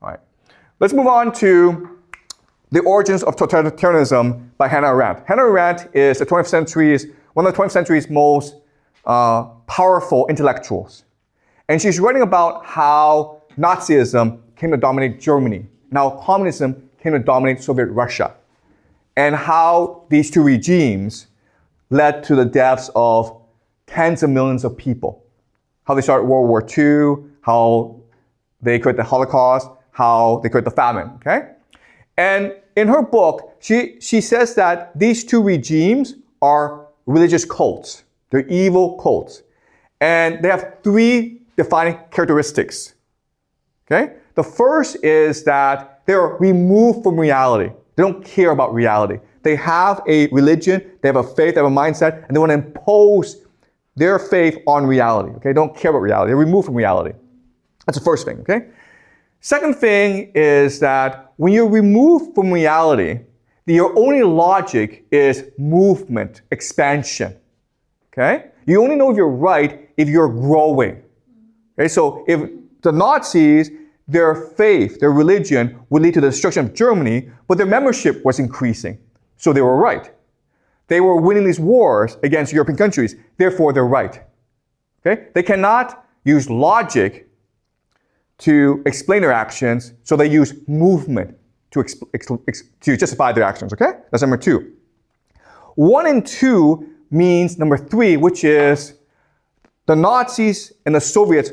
All right. Let's move on to The Origins of Totalitarianism by Hannah Arendt. Hannah Arendt is one of the 20th century's most powerful intellectuals. And she's writing about how Nazism came to dominate Germany, and how communism came to dominate Soviet Russia, and how these two regimes led to the deaths of tens of millions of people. How they started World War II, how they created the Holocaust, how they created the famine, okay? And in her book, she says that these two regimes are religious cults. They're evil cults. And they have three defining characteristics, okay? The first is that they're removed from reality. They don't care about reality. They have a religion, they have a faith, they have a mindset, and they want to impose their faith on reality, okay? They don't care about reality. They're removed from reality. That's the first thing, okay? Second thing is that when you're removed from reality, your only logic is movement, expansion, okay? You only know if you're right if you're growing, okay? So if the Nazis, their faith, their religion would lead to the destruction of Germany, but their membership was increasing, so they were right. They were winning these wars against European countries, therefore they're right, okay? They cannot use logic to explain their actions, so they use movement to justify their actions, okay? That's number two. 1 and 2 means number 3, which is the Nazis and the Soviets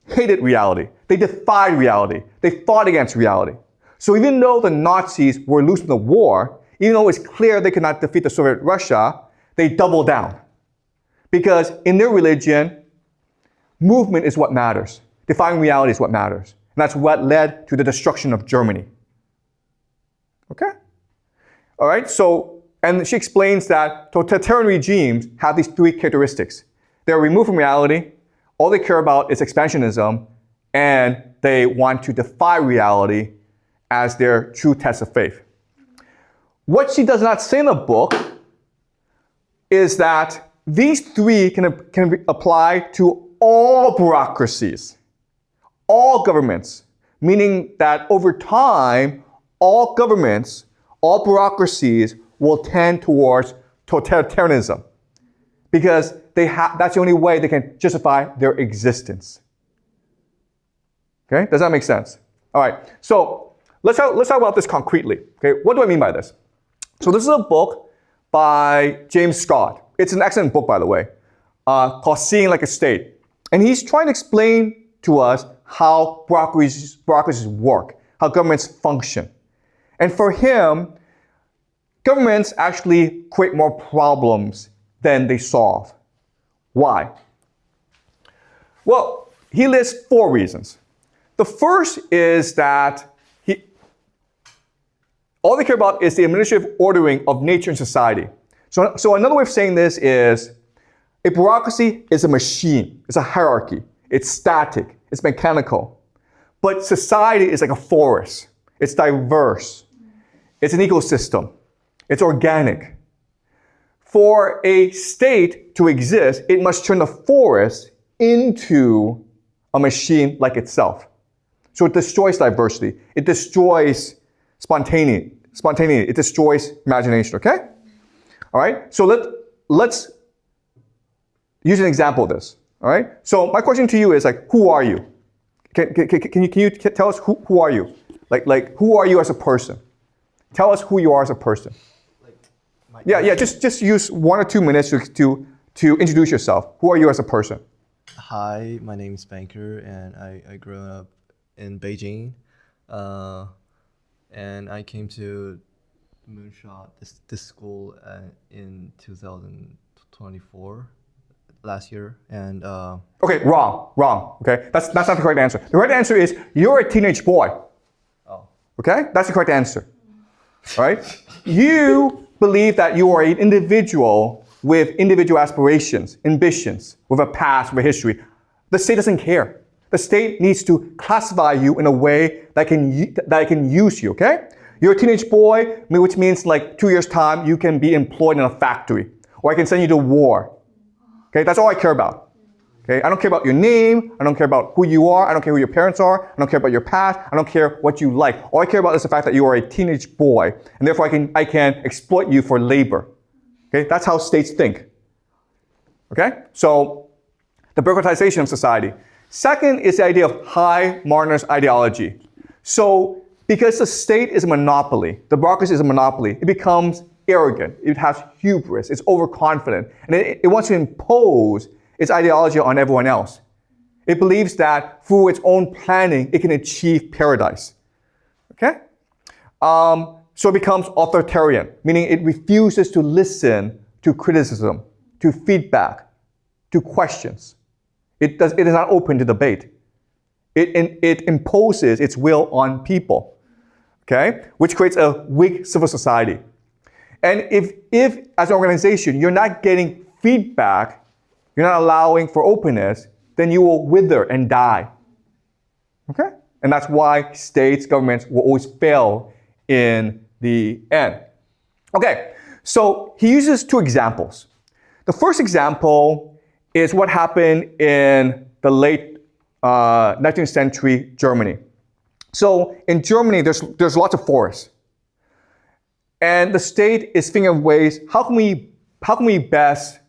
hated reality. They defied reality. They fought against reality. So even though the Nazis were losing the war, even though it's clear they could not defeat the Soviet Russia, they doubled down. Because in their religion, movement is what matters. Defying reality is what matters. And that's what led to the destruction of Germany. Okay? All right, so, and she explains that totalitarian regimes have these 3 characteristics. They're removed from reality, all they care about is expansionism, and they want to defy reality as their true test of faith. What she does not say in the book is that these 3 can apply to all bureaucracies, all governments, meaning that over time, all governments, all bureaucracies will tend towards totalitarianism because that's the only way they can justify their existence. Okay, does that make sense? All right, so let's talk about this concretely. Okay, what do I mean by this? So this is a book by James Scott. It's an excellent book, by the way, called Seeing Like a State. And he's trying to explain to us how bureaucracies work, how governments function. And for him, governments actually create more problems than they solve. Why? Well, he lists 4 reasons. The first is that all they care about is the administrative ordering of nature and society. So another way of saying this is a bureaucracy is a machine, it's a hierarchy, it's static, it's mechanical. But society is like a forest. It's diverse. It's an ecosystem. It's organic. For a state to exist, it must turn the forest into a machine like itself. So it destroys diversity. It destroys spontaneity. It destroys imagination, okay? All right, so let's use an example of this, all right? So my question to you is like, who are you? Can you tell us who are you? Like who are you as a person? Tell us who you are as a person. Just use 1 or 2 minutes to introduce yourself. Who are you as a person? Hi, my name is Banker, and I grew up in Beijing, and I came to Moonshot, this school, in 2024, last year, and Okay, wrong. Okay, that's not the correct answer. The right answer is you're a teenage boy. Oh. Okay, that's the correct answer. All right, you believe that you are an individual with individual aspirations, ambitions, with a past, with a history. The state doesn't care. The state needs to classify you in a way that can use you, okay? You're a teenage boy, which means like 2 years' time, you can be employed in a factory. Or I can send you to war. Okay, that's all I care about. Okay? I don't care about your name. I don't care about who you are. I don't care who your parents are. I don't care about your past. I don't care what you like. All I care about is the fact that you are a teenage boy, and therefore I can exploit you for labor. Okay? That's how states think. Okay? So, the bureaucratization of society. Second is the idea of high Marxist ideology. So, because the state is a monopoly, the bureaucracy is a monopoly, it becomes arrogant, it has hubris, it's overconfident, and it wants to impose its ideology on everyone else. It believes that through its own planning, it can achieve paradise. Okay? So it becomes authoritarian, meaning it refuses to listen to criticism, to feedback, to questions. It is not open to debate. It imposes its will on people, okay? Which creates a weak civil society. And if as an organization, you're not getting feedback, you're not allowing for openness, then you will wither and die, okay? And that's why states, governments will always fail in the end. Okay, so he uses two examples. The first example is what happened in the late 19th century Germany. So in Germany, there's lots of forests. And the state is thinking of ways, how can we best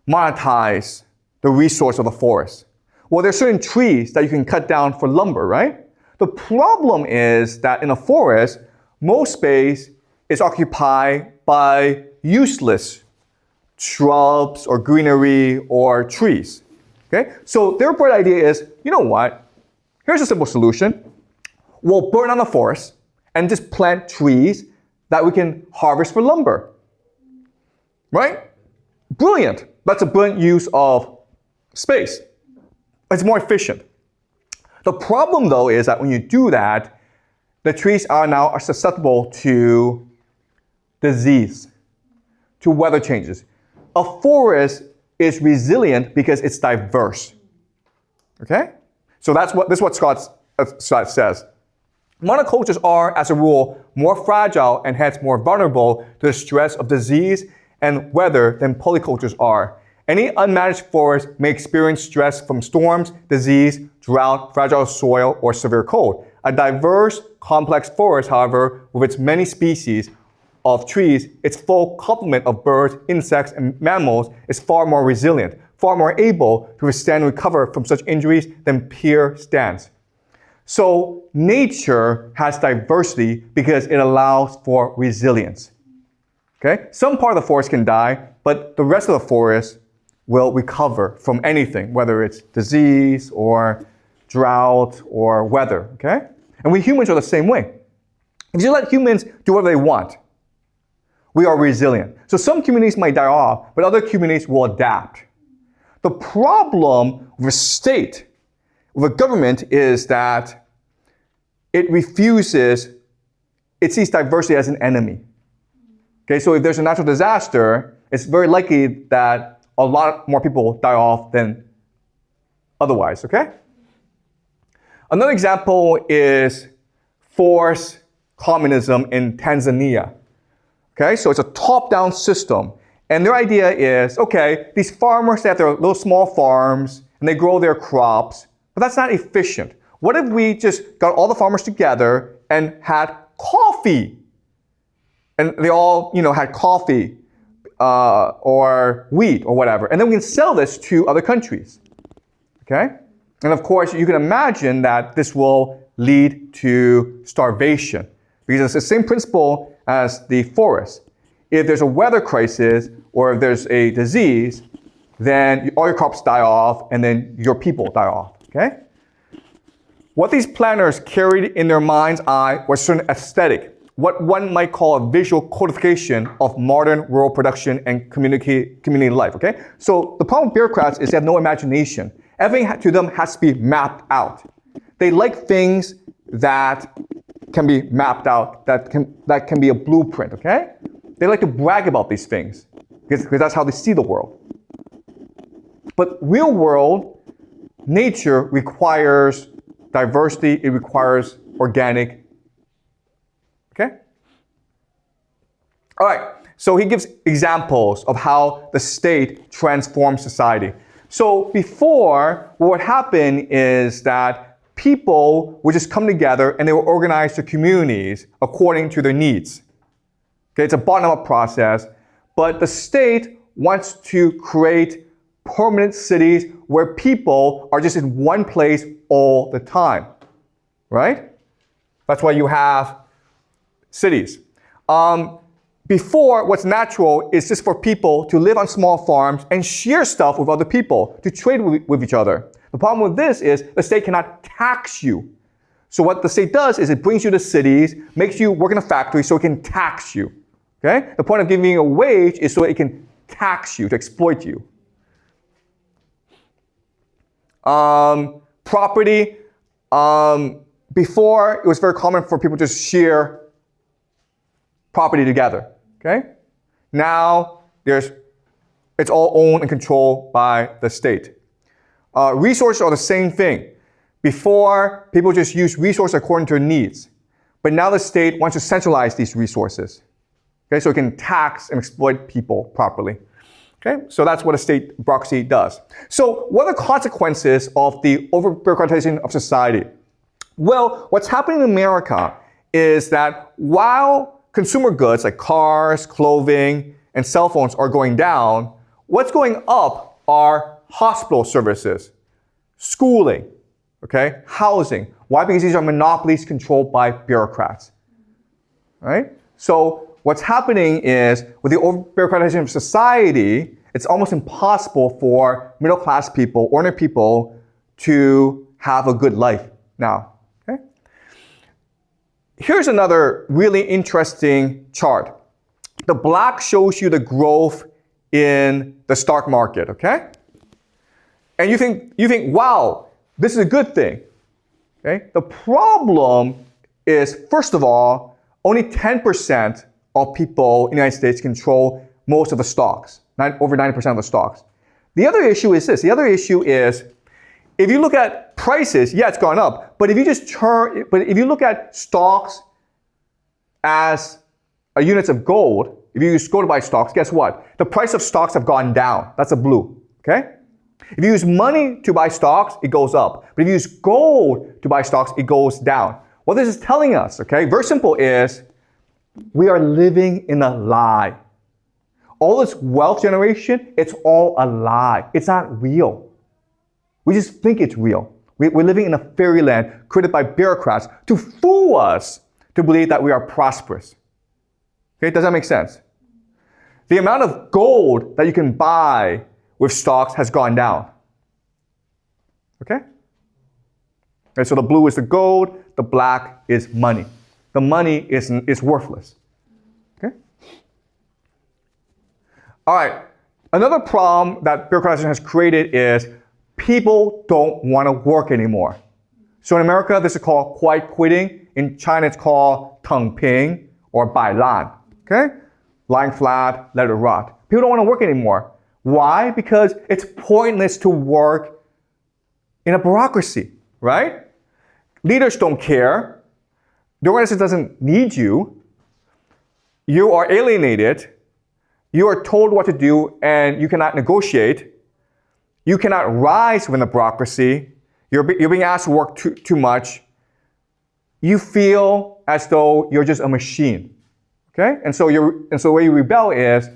monetize the resource of the forest? Well, there's certain trees that you can cut down for lumber, right? The problem is that in a forest, most space is occupied by useless shrubs or greenery or trees. Okay? So their bright idea is, you know what? Here's a simple solution. We'll burn down the forest and just plant trees that we can harvest for lumber. Right? Brilliant. That's a brilliant use of space. It's more efficient. The problem, though, is that when you do that, the trees are susceptible to disease, to weather changes. A forest is resilient because it's diverse. Okay? So this is what Scott says. Monocultures are, as a rule, more fragile and hence more vulnerable to the stress of disease and weather than polycultures are. Any unmanaged forest may experience stress from storms, disease, drought, fragile soil, or severe cold. A diverse, complex forest, however, with its many species of trees, its full complement of birds, insects, and mammals is far more resilient, far more able to withstand and recover from such injuries than pure stands. So nature has diversity because it allows for resilience. Okay? Some part of the forest can die, but the rest of the forest will recover from anything, whether it's disease or drought or weather. Okay? And we humans are the same way. If you let humans do whatever they want, we are resilient. So some communities might die off, but other communities will adapt. The problem with a state, with a government, is that it sees diversity as an enemy. Okay, so if there's a natural disaster, it's very likely that a lot more people die off than otherwise, okay? Another example is forced communism in Tanzania. Okay, so it's a top-down system. And their idea is, okay, these farmers, they have their little small farms, and they grow their crops, but that's not efficient. What if we just got all the farmers together and had coffee? And they all, had coffee or wheat or whatever. And then we can sell this to other countries. Okay? And of course, you can imagine that this will lead to starvation, because it's the same principle as the forest. If there's a weather crisis or if there's a disease, then all your crops die off and then your people die off, okay? What these planners carried in their mind's eye was certain aesthetic, what one might call a visual codification of modern rural production and community life, okay? So the problem with bureaucrats is they have no imagination. Everything to them has to be mapped out. They like things that can be mapped out, that can be a blueprint, okay? They like to brag about these things because that's how they see the world. But real world, nature requires diversity, it requires organic, okay? All right, so he gives examples of how the state transforms society. So before, what would happen is that people would just come together and they would organize their communities according to their needs. Okay, it's a bottom-up process, but the state wants to create permanent cities where people are just in one place all the time, right? That's why you have cities. Before, what's natural is just for people to live on small farms and share stuff with other people, to trade with each other. The problem with this is the state cannot tax you. So what the state does is it brings you to cities, makes you work in a factory so it can tax you. Okay? The point of giving you a wage is so it can tax you, to exploit you. Property. Before, it was very common for people to share property together. Okay? Now, it's all owned and controlled by the state. Resources are the same thing. Before, people just used resources according to their needs. But now the state wants to centralize these resources. Okay? So it can tax and exploit people properly. Okay? So that's what a state bureaucracy does. So what are the consequences of the over-bureaucratization of society? Well, what's happening in America is that while consumer goods like cars, clothing, and cell phones are going down, what's going up are hospital services, schooling, okay, housing. Why? Because these are monopolies controlled by bureaucrats, right? So what's happening is with the over-bureaucratization of society, it's almost impossible for middle-class people, ordinary people, to have a good life now. Here's another really interesting chart. The black shows you the growth in the stock market, okay? And you think, wow, this is a good thing, okay? The problem is, first of all, only 10% of people in the United States control most of the stocks, over 90% of the stocks. The other issue is this. The other issue is, if you look at prices, yeah, it's gone up. But if you look at stocks as units of gold, if you use gold to buy stocks, guess what? The price of stocks have gone down. That's a blue, okay? If you use money to buy stocks, it goes up. But if you use gold to buy stocks, it goes down. What this is telling us, okay, very simple, is we are living in a lie. All this wealth generation, it's all a lie. It's not real. We just think it's real. We're living in a fairyland created by bureaucrats to fool us to believe that we are prosperous. Okay, does that make sense? The amount of gold that you can buy with stocks has gone down. Okay? Okay, so the blue is the gold, the black is money. The money is worthless. Okay? All right, another problem that bureaucratization has created is people don't want to work anymore. So in America, this is called quiet quitting. In China, it's called 躺平 or 摆烂. Okay? Lying flat, let it rot. People don't want to work anymore. Why? Because it's pointless to work in a bureaucracy, right? Leaders don't care. The organization doesn't need you. You are alienated. You are told what to do and you cannot negotiate. You cannot rise within the bureaucracy. You're being asked to work too much. You feel as though you're just a machine. Okay? And so the way you rebel is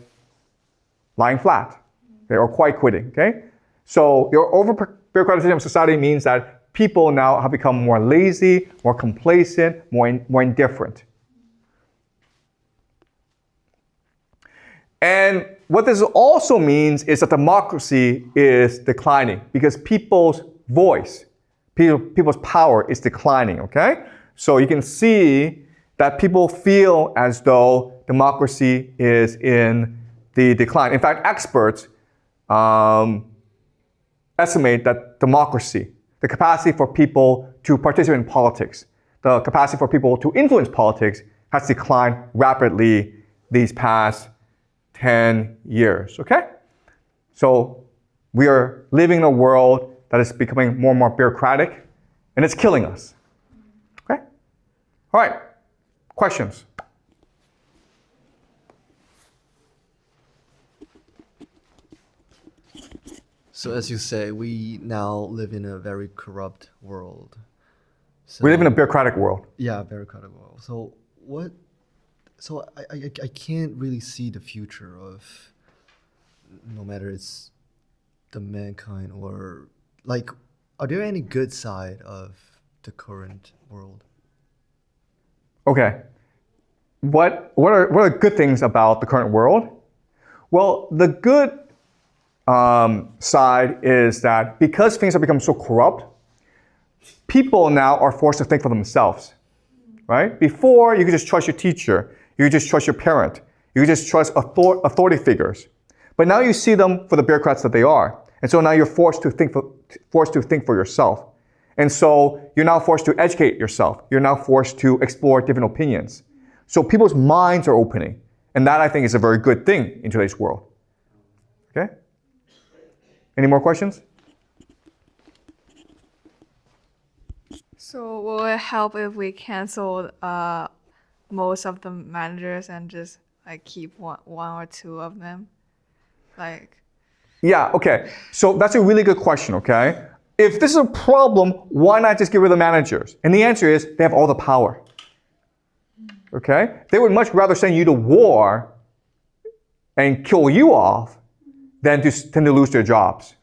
lying flat, okay, or quiet quitting. Okay? So your over-bureaucratization of society means that people now have become more lazy, more complacent, more indifferent. And what this also means is that democracy is declining because people's voice, people's power is declining, okay? So you can see that people feel as though democracy is in the decline. In fact, experts estimate that democracy, the capacity for people to participate in politics, the capacity for people to influence politics has declined rapidly these past 10 years, okay? So we are living in a world that is becoming more and more bureaucratic, and it's killing us, okay? All right, questions? So as you say, we now live in a very corrupt world. So, We live in a bureaucratic world. yeah, very corrupt world. So what? So I can't really see the future of, no matter it's the mankind or like, are there any good side of the current world? Okay. What are good things about the current world? Well, the good side is that because things have become so corrupt, people now are forced to think for themselves, right? Before, you could just trust your teacher, you could just trust your parent, you could just trust authority figures. But now you see them for the bureaucrats that they are, and so now you're forced to think for yourself. And so you're now forced to educate yourself. You're now forced to explore different opinions. So people's minds are opening, and that I think is a very good thing in today's world. Okay? Any more questions? So will it help if we cancel most of the managers and just like keep one or two of them? Like, Yeah, okay. So that's a really good question, okay? If this is a problem, why not just get rid of the managers? And the answer is they have all the power. Okay? They would much rather send you to war and kill you off than to lose their jobs.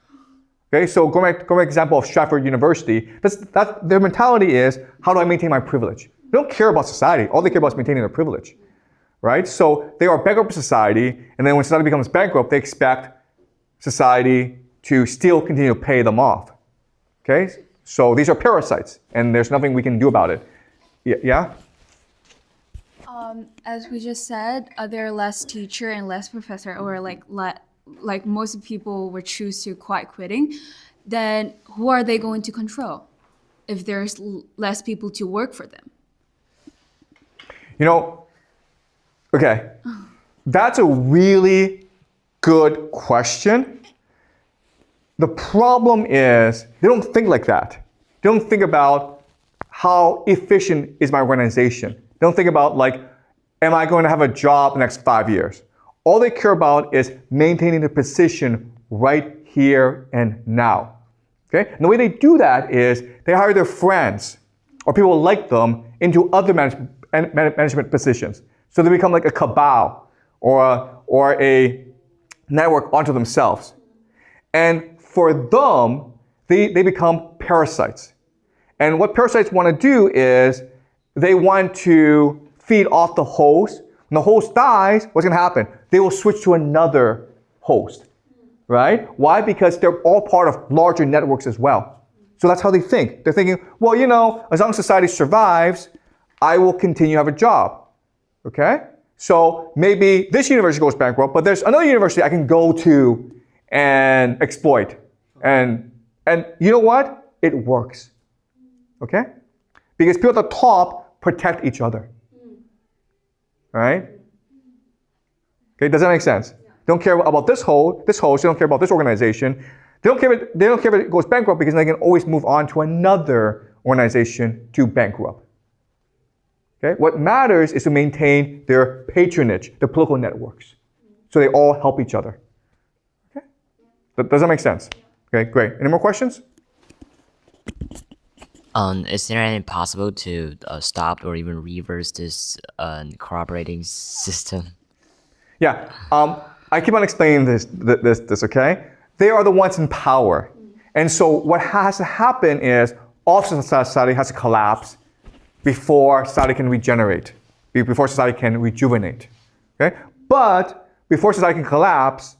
Okay, so going back to the example of Stratford University, their mentality is, how do I maintain my privilege? They don't care about society. All they care about is maintaining their privilege. Right? So they are a bankrupt society, and then when society becomes bankrupt, they expect society to still continue to pay them off. Okay? So these are parasites, and there's nothing we can do about it. Yeah? As we just said, there are less teacher and less professor, or like most people would choose to quitting. Then who are they going to control if there's less people to work for them? You know, okay, that's a really good question. The problem is they don't think like that. They don't think about how efficient is my organization. They don't think about like, am I going to have a job the next 5 years? All they care about is maintaining the position right here and now. Okay? And the way they do that is they hire their friends or people like them into other management positions. So they become like a cabal or a network onto themselves. And for them, they become parasites. And what parasites want to do is they want to feed off the host. When the host dies, what's going to happen? They will switch to another host, right? Why? Because they're all part of larger networks as well. So that's how they think. They're thinking, well, you know, as long as society survives, I will continue to have a job, okay? So maybe this university goes bankrupt, but there's another university I can go to and exploit. And you know what? It works, okay? Because people at the top protect each other. Right? Okay, does that make sense? Yeah. They don't care about this host, they don't care about this organization. They don't care if it goes bankrupt because they can always move on to another organization to bankrupt. Okay? What matters is to maintain their patronage, their political networks. So they all help each other. Okay? Does that make sense? Okay, great. Any more questions? Is there any possible to stop or even reverse this cooperating system? Yeah, I keep on explaining this, okay? They are the ones in power. And so what has to happen is all society has to collapse before society can regenerate, before society can rejuvenate, okay? But before society can collapse,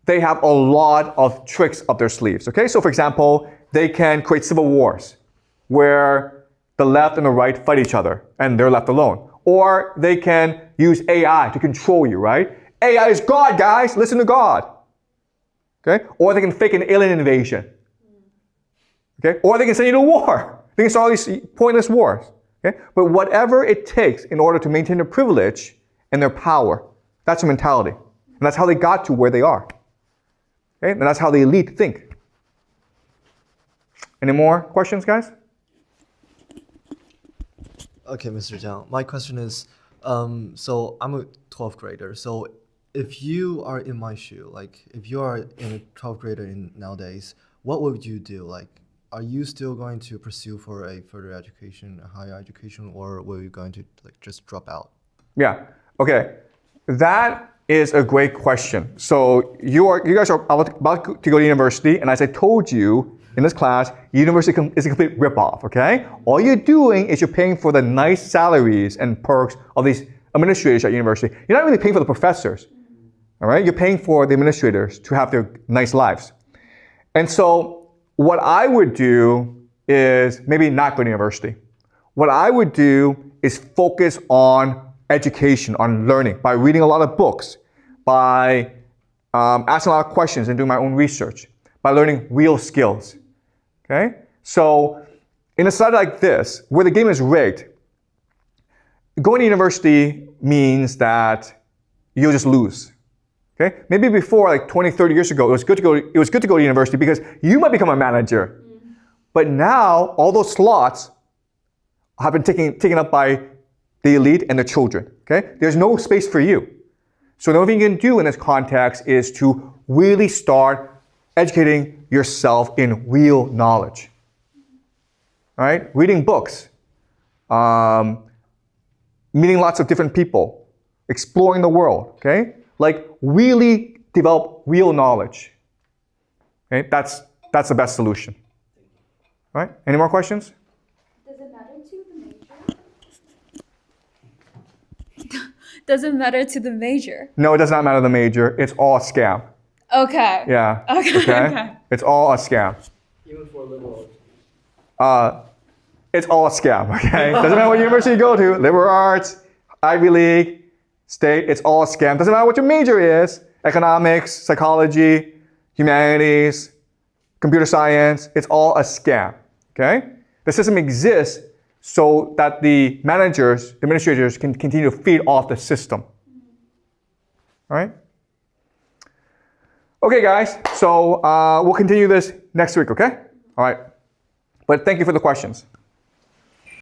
they have a lot of tricks up their sleeves, okay? So for example, they can create civil wars where the left and the right fight each other and they're left alone. Or they can use AI to control you, right? AI is God, guys, listen to God. Okay? Or they can fake an alien invasion. Okay? Or they can send you to war. They can start all these pointless wars. Okay? But whatever it takes in order to maintain their privilege and their power, that's their mentality. And that's how they got to where they are. Okay? And that's how the elite think. Any more questions, guys? Okay, Mr. Jiang. My question is, so I'm a 12th grader. So if you are in my shoe, like if you are in a 12th grader nowadays, what would you do? Like, are you still going to pursue for a further education, a higher education, or were you going to like just drop out? Yeah. Okay. That is a great question. So you guys are about to go to university, and as I told you in this class, university is a complete ripoff. Okay. All you're doing is you're paying for the nice salaries and perks of these administrators at university. You're not really paying for the professors. All right. You're paying for the administrators to have their nice lives. And so what I would do is maybe not go to university. What I would do is focus on education, on learning, by reading a lot of books, by asking a lot of questions and doing my own research, by learning real skills. Okay? So in a society like this, where the game is rigged, going to university means that you'll just lose. Okay? Maybe before, like 20, 30 years ago, it was good to go to university because you might become a manager. But now, all those slots have been taken up by the elite and the children. Okay? There's no space for you. So the only thing you can do in this context is to really start educating yourself in real knowledge. All right? Reading books, meeting lots of different people, exploring the world. Okay? Like really develop real knowledge. Okay? That's the best solution. All right? Any more questions? Does it matter to the major? Does it matter to the major? No, it does not matter the major. It's all a scam. Okay. Yeah. Okay. Okay. It's all a scam. Even for liberals. It's all a scam, okay? Doesn't matter what university you go to, liberal arts, Ivy League, state, it's all a scam. Doesn't matter what your major is, economics, psychology, humanities, computer science, it's all a scam, okay? The system exists so that the managers, the administrators can continue to feed off the system. All right? Okay, guys, so we'll continue this next week, okay? All right. But thank you for the questions.